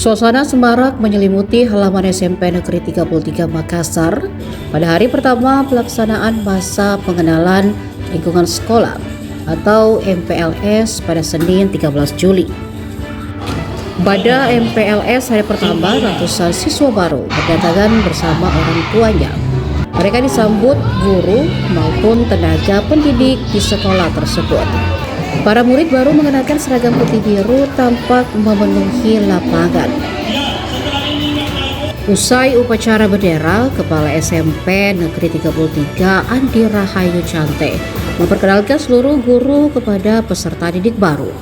Suasana semarak menyelimuti halaman SMP Negeri 33 Makassar pada hari pertama pelaksanaan masa pengenalan lingkungan sekolah atau MPLS pada Senin 13 Juli. Pada MPLS hari pertama, ratusan siswa baru berdatangan bersama orang tuanya. Mereka disambut guru maupun tenaga pendidik di sekolah tersebut. Para murid baru mengenakan seragam putih biru tampak memenuhi lapangan. Usai upacara bendera, Kepala SMP Negeri 33 Andi Rahayu Cante memperkenalkan seluruh guru kepada peserta didik baru.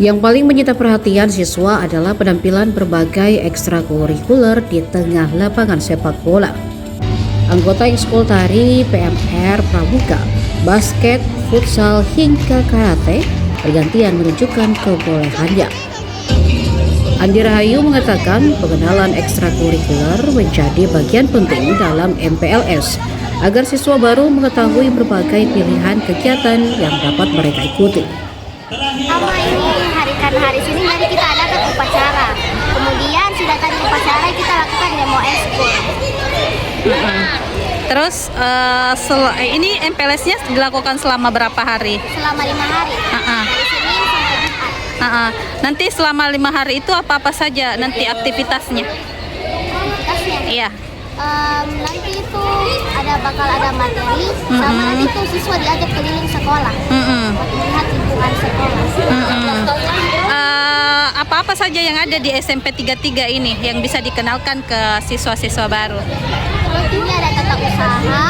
Yang paling menyita perhatian siswa adalah penampilan berbagai ekstrakurikuler di tengah lapangan sepak bola. Anggota ekskul tari, PMR, pramuka, basket, futsal hingga karate bergantian menunjukkan kebolehannya. Andi Rahayu mengatakan pengenalan ekstrakurikuler menjadi bagian penting dalam MPLS agar siswa baru mengetahui berbagai pilihan kegiatan yang dapat mereka ikuti. Pertama ini hari sini jadi kita adakan upacara. Kemudian sudah tadi upacara kita lakukan demo ekskul. Terus ini MPLS-nya dilakukan selama berapa hari? Selama 5 hari. Dari Senin sampai Jumat. Nanti selama 5 hari itu apa saja nanti aktivitasnya? Aktivitasnya? Iya. Nanti itu bakal ada materi, sama nanti itu siswa diajak keliling sekolah, melihat lingkungan sekolah. Apa-apa saja yang ada di SMP 33 ini yang bisa dikenalkan ke siswa-siswa baru? Ini ada tata usaha,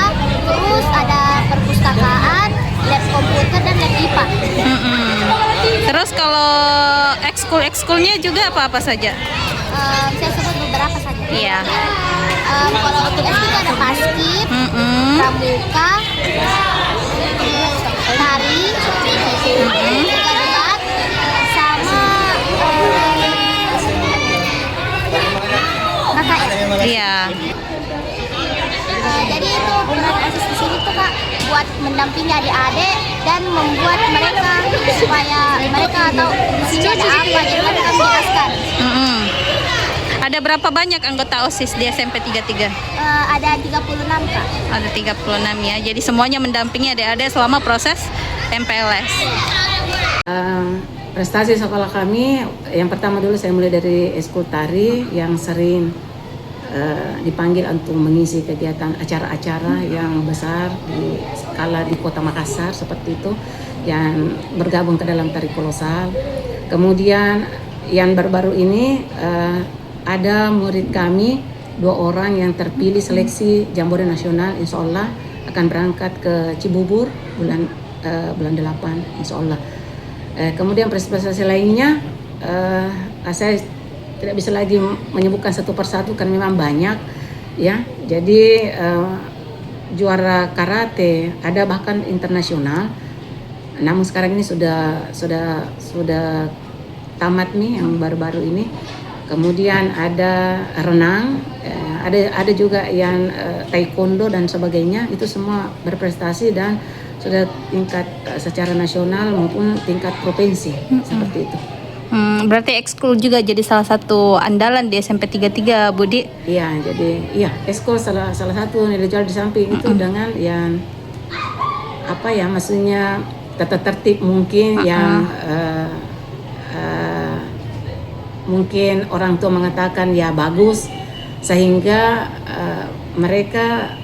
terus ada perpustakaan, lab komputer dan lab IPA. Terus kalau ekskul-ekskulnya juga apa-apa saja? Saya sebut beberapa saja. Iya. Kalau untuk SD itu ada basket, pramuka, tari, debat, sama KKN. Iya. Jadi itu peran OSIS di sini tuh Kak buat mendampingi adik-adik dan membuat mereka supaya mereka tahu di sini ada apa, jadi mereka menjelaskan. Ada berapa banyak anggota OSIS di SMP 33? Ada 36 Kak. Ada 36 ya. Jadi semuanya mendampingi adik-adik selama proses MPLS. Prestasi sekolah kami, yang pertama dulu saya mulai dari ekskul tari yang sering dipanggil untuk mengisi kegiatan acara-acara yang besar di skala di Kota Makassar seperti itu, yang bergabung ke dalam tari kolosal. Kemudian yang baru-baru ini ada murid kami 2 orang yang terpilih seleksi Jambore Nasional, insya Allah akan berangkat ke Cibubur bulan 8 insya Allah. Kemudian prestasi lainnya saya tidak bisa lagi menyebutkan satu persatu karena memang banyak ya. Jadi juara karate ada bahkan internasional. Namun sekarang ini sudah tamat nih yang baru-baru ini. Kemudian ada renang, ada juga yang taekwondo dan sebagainya. Itu semua berprestasi dan sudah tingkat secara nasional maupun tingkat provinsi seperti itu. Berarti ekskul juga jadi salah satu andalan di SMP 33, Budi? Iya, jadi ekskul salah satu nilai jual di samping itu dengan yang maksudnya tata tertib mungkin yang mungkin orang tua mengatakan ya bagus sehingga mereka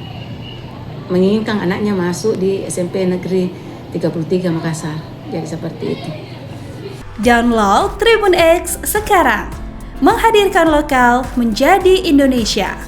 menginginkan anaknya masuk di SMP Negeri 33 Makassar. Jadi seperti itu. Download Tribun X sekarang, menghadirkan lokal menjadi Indonesia.